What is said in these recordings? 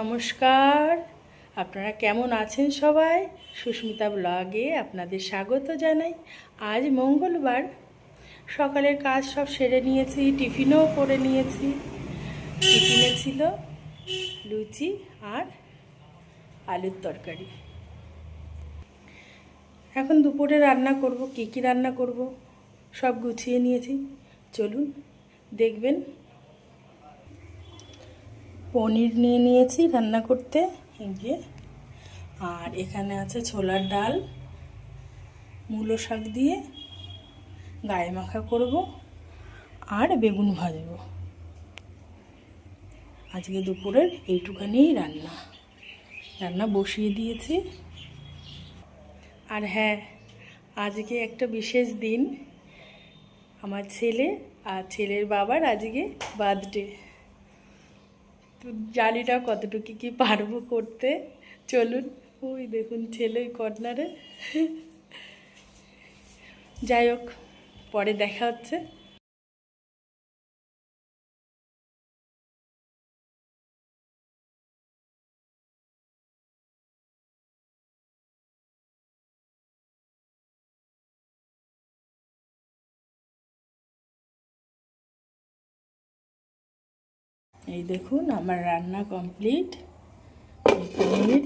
নমস্কার, আপনারা কেমন আছেন সবাই? সুস্মিতা ব্লগে আপনাদের স্বাগত জানাই। আজ মঙ্গলবার, সকালের কাজ সব সেরে নিয়েছি, টিফিনও করে নিয়েছি। টিফিনে ছিল লুচি আর আলুর তরকারি। এখন দুপুরে রান্না করব। কী রান্না করব সব গুছিয়ে নিয়েছি, চলুন দেখবেন। পনির নিয়ে নিয়েছি রান্না করতে, আর এখানে আছে ছোলার ডাল, মূলো শাক দিয়ে গায়ে মাখা করব আর বেগুন ভাজবো। আজকে দুপুরের এইটুখানিই রান্না বসিয়ে দিয়েছি। আর হ্যাঁ, আজকে একটা বিশেষ দিন, আমার ছেলে আর ছেলের বাবার আজকে বার্থডে। তো জানি না কতটুকু কি পারবো করতে। চলুন, ওই দেখুন ছেলে কর্নারে। যাই হোক, পরে দেখা হচ্ছে। এই দেখুন আমার রান্না কমপ্লিট। পনির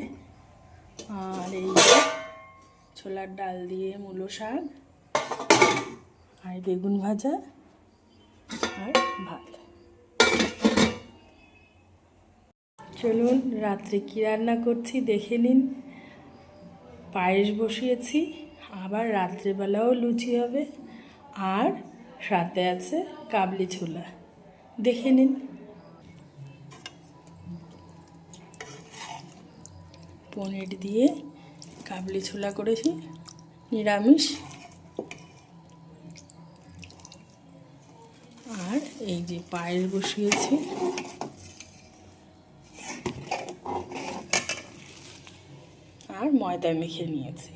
আর এই ছোলার ডাল দিয়ে মূলো শাক আর বেগুন ভাজা আর ভাত। চলুন রাত্রে কি রান্না করছি দেখে নিন। পায়েস বসিয়েছি, আবার রাত্রেবেলাও লুচি হবে, আর সাথে আছে কাবলি ছোলা। দেখে নিন। পনির দিয়ে কাবলি ছোলা করেছি, নিরামিষ। আর এই যে পায়েস বসিয়েছি। আর ময়দা মেখে নিয়েছি।